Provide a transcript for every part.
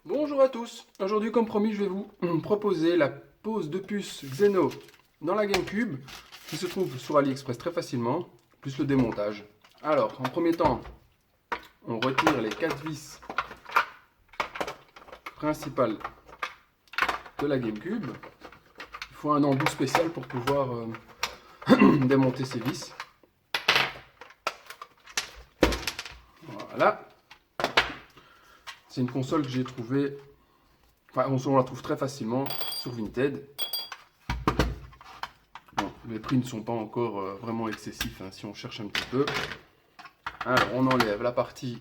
Bonjour à tous, aujourd'hui comme promis je vais vous proposer la pose de puce Xeno dans la GameCube qui se trouve sur AliExpress très facilement, plus le démontage. Alors en premier temps on retire les 4 vis principales de la GameCube. Il faut un embout spécial pour pouvoir démonter ces vis. Voilà. C'est une console que j'ai trouvée, enfin on la trouve très facilement sur Vinted. Bon, les prix ne sont pas encore vraiment excessifs si on cherche un petit peu. Alors on enlève la partie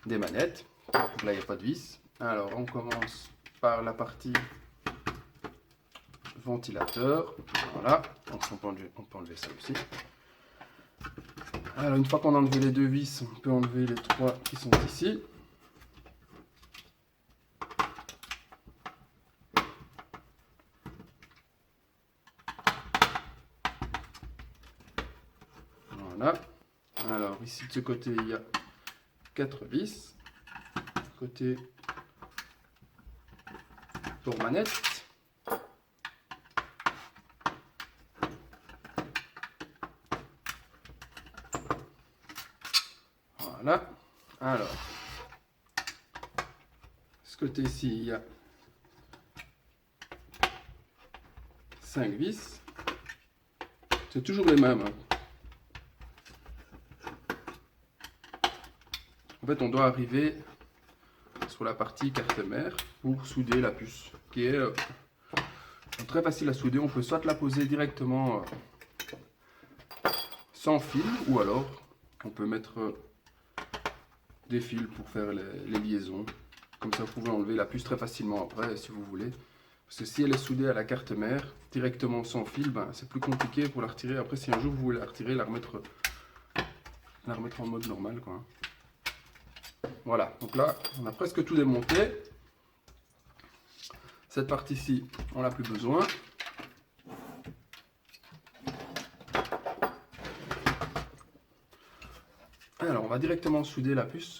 des manettes. Donc là il n'y a pas de vis. Alors on commence par la partie ventilateur. Voilà, donc on peut enlever ça aussi. Alors une fois qu'on a enlevé les deux vis, on peut enlever les 3 qui sont ici. Voilà. Alors ici de ce côté il y a 4 vis. Côté pour manette. Voilà. Alors, ce côté-ci, il y a 5 vis. C'est toujours les mêmes. En fait, on doit arriver sur la partie carte mère pour souder la puce, qui est très facile à souder. On peut soit la poser directement sans fil, ou alors on peut mettre des fils pour faire les liaisons. Comme ça, vous pouvez enlever la puce très facilement après, si vous voulez. Parce que si elle est soudée à la carte mère, directement sans fil, ben, c'est plus compliqué pour la retirer. Après, si un jour vous voulez la retirer, la remettre en mode normal, quoi. Voilà, donc là, on a presque tout démonté. Cette partie-ci, on n'a plus besoin. Alors, on va directement souder la puce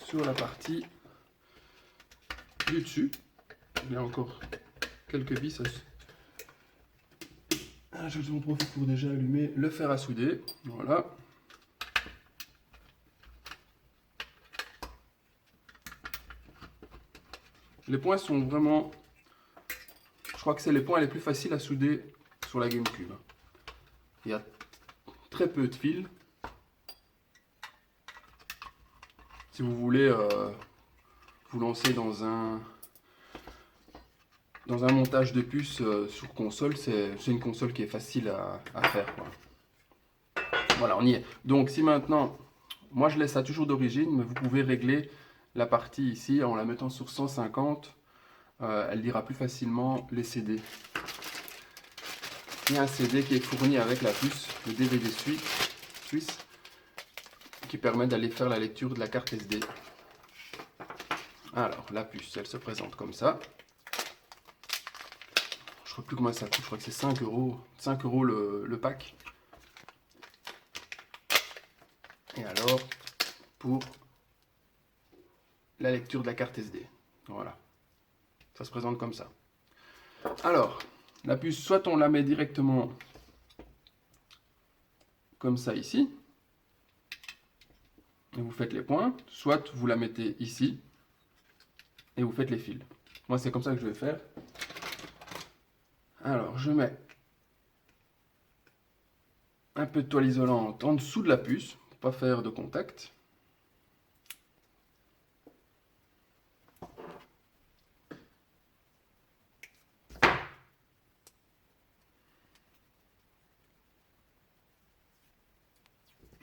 sur la partie du dessus. Il y a encore quelques vis. Je vous en profite pour déjà allumer le fer à souder. Voilà. Les points sont vraiment... Je crois que c'est les points les plus faciles à souder sur la GameCube. Il y a très peu de fils. Si vous voulez vous lancer dans un montage de puce sur console, c'est une console qui est facile à faire, quoi. Voilà, on y est. Donc si maintenant, moi je laisse ça toujours d'origine, mais vous pouvez régler la partie ici en la mettant sur 150. Elle lira plus facilement les CD. Il y a un CD qui est fourni avec la puce, le DVD suisse, qui permet d'aller faire la lecture de la carte SD. Alors, la puce, elle se présente comme ça. Je ne sais plus combien ça coûte, je crois que c'est 5 euros. 5 euros le pack. Et alors, pour la lecture de la carte SD. Voilà. Ça se présente comme ça. Alors, la puce, soit on la met directement comme ça ici, et vous faites les points, soit vous la mettez ici, et vous faites les fils. Moi, c'est comme ça que je vais faire. Alors, je mets un peu de toile isolante en dessous de la puce, pour pas faire de contact.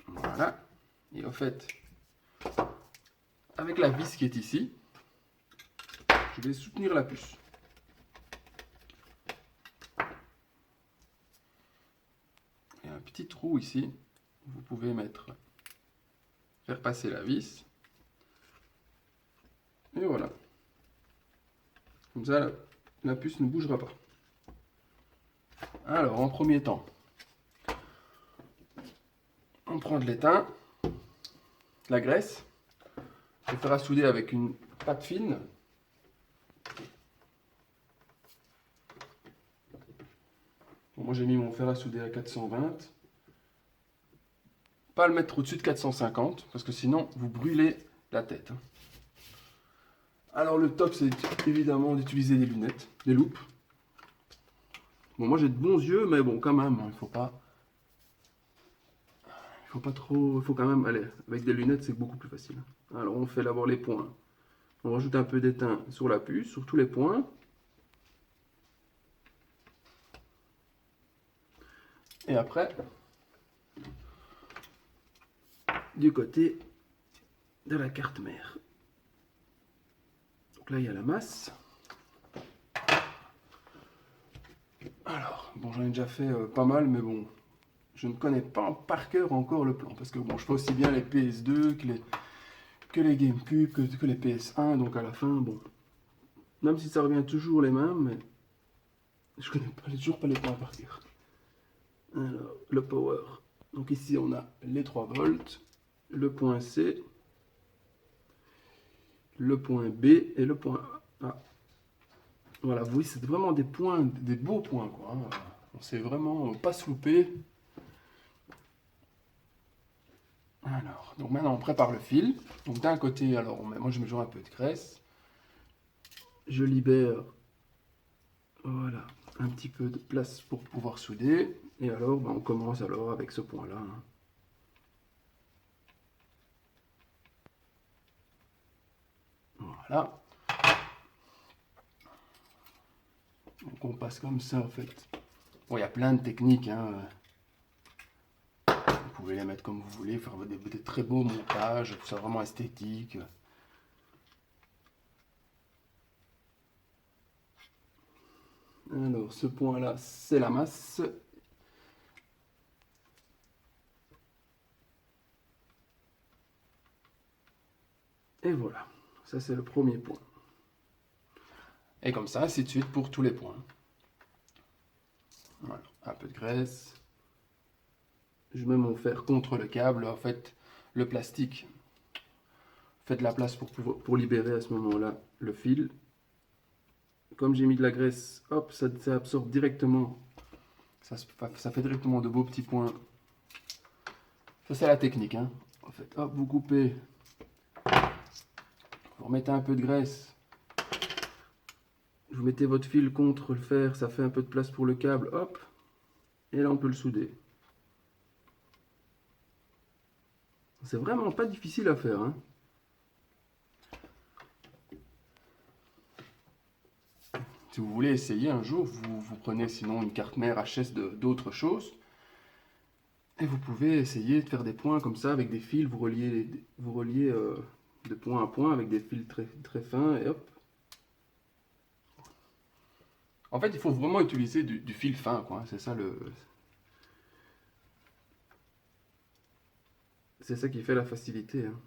Voilà. Et au fait, avec la vis qui est ici, je vais soutenir la puce. Il y a un petit trou ici, vous pouvez faire passer la vis. Et voilà. Comme ça, la puce ne bougera pas. Alors, en premier temps, on prend de l'étain, la graisse, le fer à souder avec une pâte fine. Bon, moi j'ai mis mon fer à souder à 420. Pas le mettre au-dessus de 450 parce que sinon vous brûlez la tête. Alors le top c'est évidemment d'utiliser des lunettes, des loupes. Bon, moi j'ai de bons yeux, mais bon, quand même, il faut pas trop, il faut quand même aller. Avec des lunettes, c'est beaucoup plus facile. Alors on fait d'abord les points. On rajoute un peu d'étain sur la puce, sur tous les points. Et après, du côté de la carte mère. Donc là, il y a la masse. Alors, bon, j'en ai déjà fait pas mal, mais bon, je ne connais pas par cœur encore le plan. Parce que bon, je fais aussi bien les PS2 que les GameCube, que les PS1. Donc à la fin, bon, même si ça revient toujours les mêmes, mais je connais pas, toujours pas les points par cœur. Alors, le power. Donc ici, on a les 3 volts, le point C, le point B et le point A. Voilà, vous voyez, c'est vraiment des points, des beaux points, quoi. Hein. On s'est vraiment pas se louper. Alors, donc maintenant on prépare le fil. Donc d'un côté, alors moi je mets toujours un peu de graisse. Je libère, voilà, un petit peu de place pour pouvoir souder. Et alors, ben, on commence alors avec ce point-là. Hein. Voilà. Donc on passe comme ça en fait. Bon, il y a plein de techniques. Hein. Vous pouvez les mettre comme vous voulez, faire des très beaux montages, tout ça vraiment esthétique. Alors ce point-là, c'est la masse. Et voilà, ça c'est le premier point. Et comme ça, ainsi de suite pour tous les points. Voilà, un peu de graisse. Je mets mon fer contre le câble, en fait, le plastique. Faites la place pour libérer à ce moment-là le fil. Comme j'ai mis de la graisse, hop, ça absorbe directement. Ça fait directement de beaux petits points. Ça c'est la technique, hein. En fait, hop, vous coupez. Vous remettez un peu de graisse. Vous mettez votre fil contre le fer, ça fait un peu de place pour le câble, hop. Et là on peut le souder. C'est vraiment pas difficile à faire, hein. Si vous voulez essayer un jour, vous prenez sinon une carte mère HS d'autres choses. Et vous pouvez essayer de faire des points comme ça avec des fils, vous reliez de point à point avec des fils très, très fins et hop. En fait, il faut vraiment utiliser du fil fin, quoi. C'est ça c'est ça qui fait la facilité. Hein.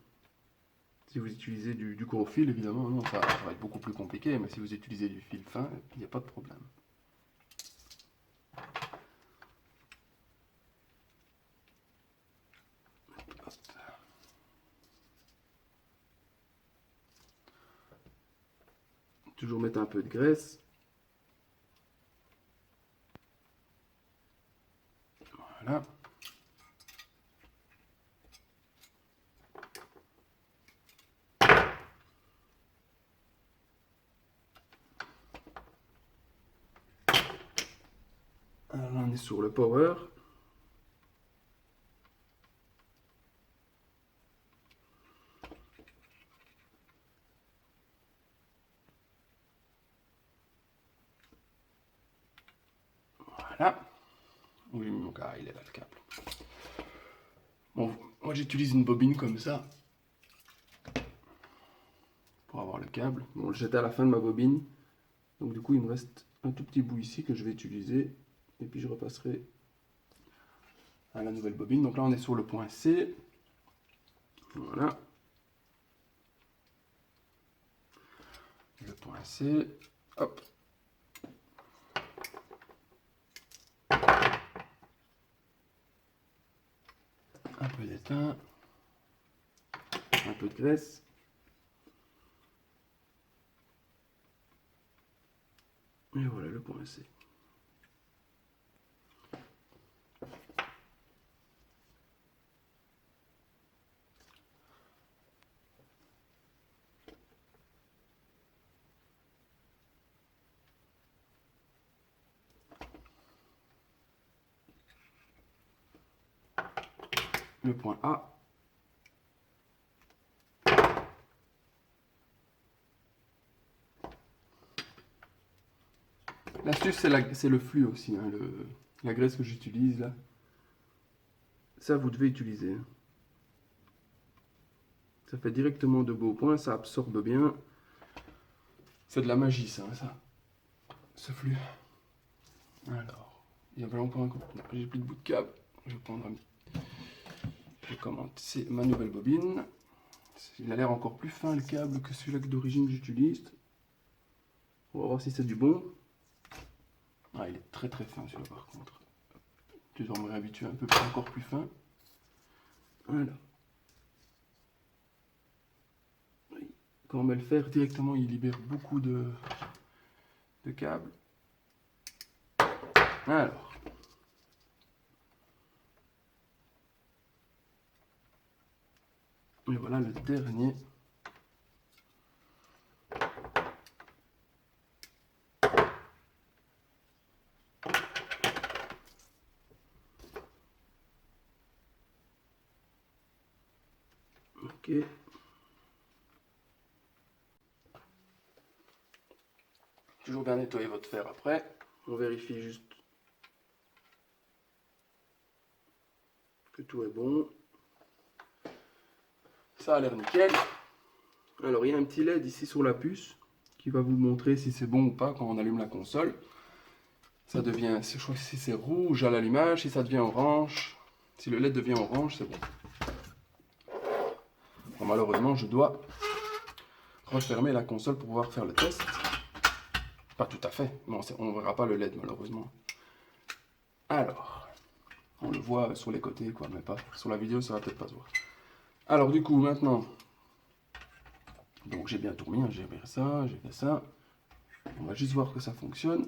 Si vous utilisez du gros fil, évidemment, non, ça va être beaucoup plus compliqué. Mais si vous utilisez du fil fin, il n'y a pas de problème. Hop. Toujours mettre un peu de graisse. Voilà. Alors là, on est sur le power. Voilà. Oui, donc ah, il est là le câble. Bon, moi j'utilise une bobine comme ça pour avoir le câble. Bon, j'étais à la fin de ma bobine, donc du coup il me reste un tout petit bout ici que je vais utiliser et puis je repasserai à la nouvelle bobine. Donc là on est sur le point C. Voilà. Le point C. Hop. Un peu d'étain. Un peu de graisse. Et voilà le point C. Le point A. L'astuce, c'est le flux aussi, hein, la graisse que j'utilise là. Ça, vous devez utiliser. Ça fait directement de beaux points, ça absorbe bien. C'est de la magie, ça, ce flux. Alors, il y avait encore un coup. J'ai plus de bout de câble. Je vais prendre je vais commencer ma nouvelle bobine. Il a l'air encore plus fin le câble que celui-là d'origine que j'utilise. On va voir si c'est du bon. Ah, il est très très fin celui-là par contre. Tu dois me réhabituer un peu plus, encore plus fin. Voilà. Quand on met le fer directement, il libère beaucoup de câbles. Alors. Et voilà le dernier. Ok. Toujours bien nettoyer votre fer après. On vérifie juste que tout est bon. Ça a l'air nickel. Alors il y a un petit LED ici sur la puce qui va vous montrer si c'est bon ou pas quand on allume la console. Ça devient, je crois que si c'est rouge à l'allumage, si ça devient orange, si le LED devient orange, c'est bon. Bon, malheureusement, je dois refermer la console pour pouvoir faire le test. Pas tout à fait, bon, on ne verra pas le LED malheureusement. Alors, on le voit sur les côtés, quoi, mais pas sur la vidéo, ça va peut-être pas se voir. Alors du coup, maintenant, donc j'ai bien tout remis, hein, j'ai fait ça, j'ai fait ça. On va juste voir que ça fonctionne.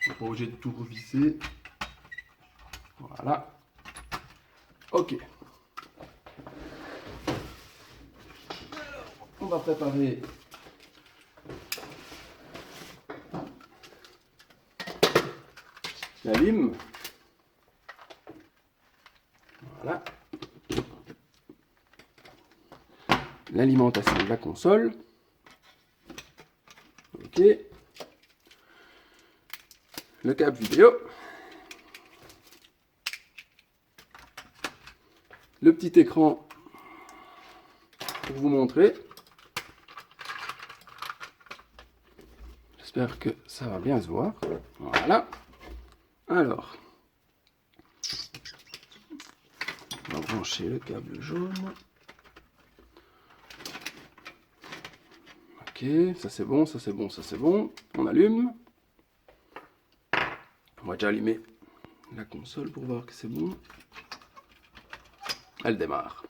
On n'est pas obligé de tout revisser. Voilà. Ok. On va préparer la lime. Voilà. L'alimentation de la console. Ok. Le câble vidéo. Le petit écran pour vous montrer. J'espère que ça va bien se voir. Voilà. Alors, on va brancher le câble jaune. Ok, ça c'est bon, ça c'est bon, ça c'est bon. On allume. On va déjà allumer la console pour voir que c'est bon. Elle démarre.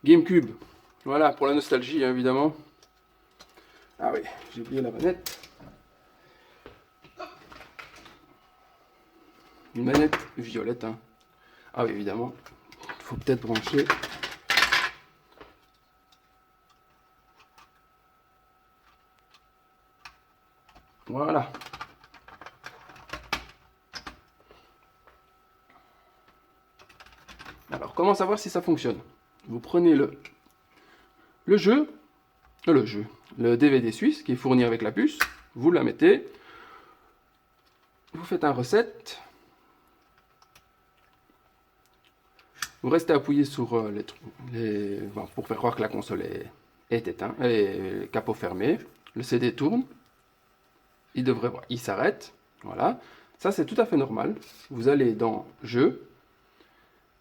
GameCube. Voilà, pour la nostalgie, hein, évidemment. Ah oui, j'ai oublié la manette. Une manette violette. Hein. Ah oui, évidemment. Il faut peut-être brancher. Voilà. Alors, comment savoir si ça fonctionne? Vous prenez le DVD suisse qui est fourni avec la puce. Vous la mettez. Vous faites un reset. Vous restez appuyé sur bon, pour faire croire que la console est éteinte, et capot fermé. Le CD tourne. Il s'arrête. Voilà. Ça, c'est tout à fait normal. Vous allez dans Jeux.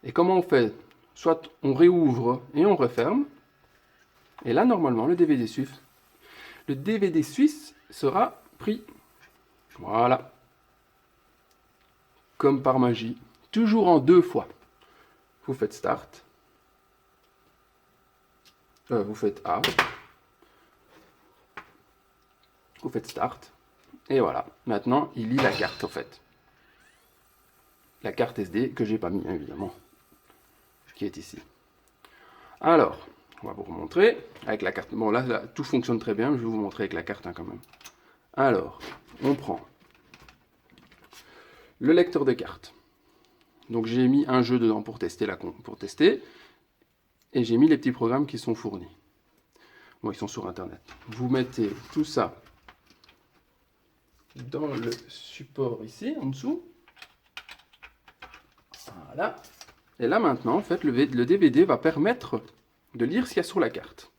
Et comment on fait? Soit on réouvre et on referme. Et là, normalement, le DVD suisse sera pris. Voilà. Comme par magie. Toujours en 2 fois. Vous faites Start. Vous faites A. Vous faites Start. Et voilà. Maintenant, il lit la carte, en fait. La carte SD que j'ai pas mis, évidemment. Qui est ici. Alors, on va vous remontrer avec la carte. Bon, là, tout fonctionne très bien. Je vais vous montrer avec la carte, quand même. Alors, on prend le lecteur de cartes. Donc, j'ai mis un jeu dedans pour tester. Et j'ai mis les petits programmes qui sont fournis. Bon, ils sont sur Internet. Vous mettez tout ça dans le support ici, en dessous. Voilà. Et là, maintenant, en fait, le DVD va permettre de lire ce qu'il y a sur la carte.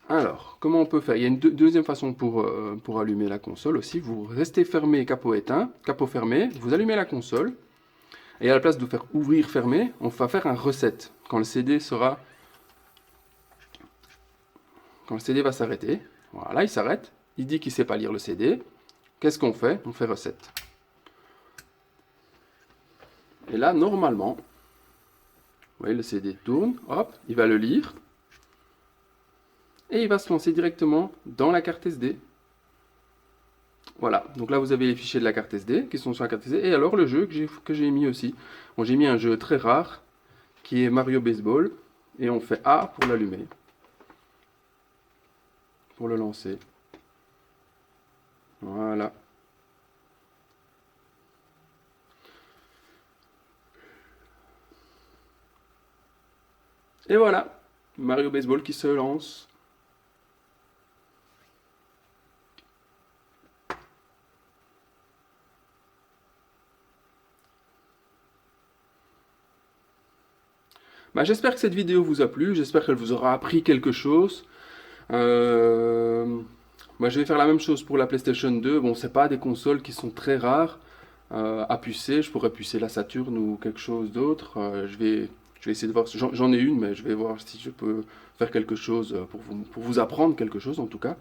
Alors, comment on peut faire? Il y a une deuxième façon pour allumer la console aussi. Vous restez fermé, capot éteint, capot fermé, vous allumez la console. Et à la place de faire ouvrir, fermer, on va faire un reset. Quand le CD va s'arrêter, voilà, il s'arrête. Il dit qu'il ne sait pas lire le CD. Qu'est-ce qu'on fait? On fait reset. Et là, normalement, vous voyez, le CD tourne, hop, il va le lire. Et il va se lancer directement dans la carte SD. Voilà, donc là vous avez les fichiers de la carte SD qui sont sur la carte SD. Et alors le jeu que j'ai mis aussi. Bon, j'ai mis un jeu très rare qui est Mario Baseball. Et on fait A pour l'allumer. Pour le lancer. Voilà. Et voilà, Mario Baseball qui se lance. Bah, j'espère que cette vidéo vous a plu, j'espère qu'elle vous aura appris quelque chose. Moi, je vais faire la même chose pour la PlayStation 2. Bon, c'est pas des consoles qui sont très rares à pucer. Je pourrais pucer la Saturn ou quelque chose d'autre. Je vais essayer de voir. J'en ai une, mais je vais voir si je peux faire quelque chose pour vous apprendre quelque chose en tout cas.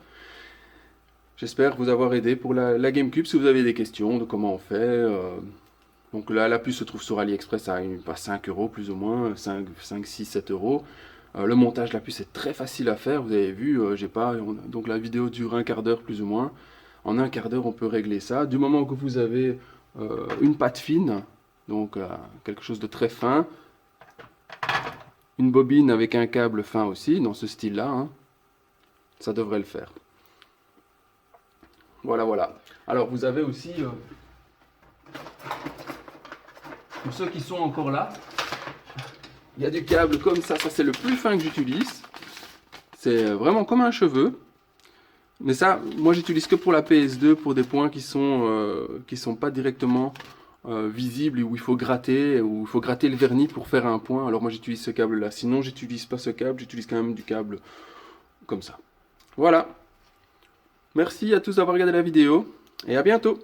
J'espère vous avoir aidé pour la GameCube. Si vous avez des questions de comment on fait. Donc là, la puce se trouve sur AliExpress à 5 euros plus ou moins, 5, 6, 7 euros. Le montage de la puce est très facile à faire, vous avez vu, donc la vidéo dure un quart d'heure plus ou moins. En un quart d'heure, on peut régler ça. Du moment que vous avez une pâte fine, donc quelque chose de très fin, une bobine avec un câble fin aussi, dans ce style-là, hein, ça devrait le faire. Voilà, voilà. Alors, vous avez aussi, pour ceux qui sont encore là, il y a du câble comme ça c'est le plus fin que j'utilise. C'est vraiment comme un cheveu. Mais ça, moi j'utilise que pour la PS2, pour des points qui sont pas directement visibles, où il faut gratter le vernis pour faire un point. Alors moi j'utilise ce câble là. Sinon j'utilise pas ce câble, j'utilise quand même du câble comme ça. Voilà. Merci à tous d'avoir regardé la vidéo et à bientôt.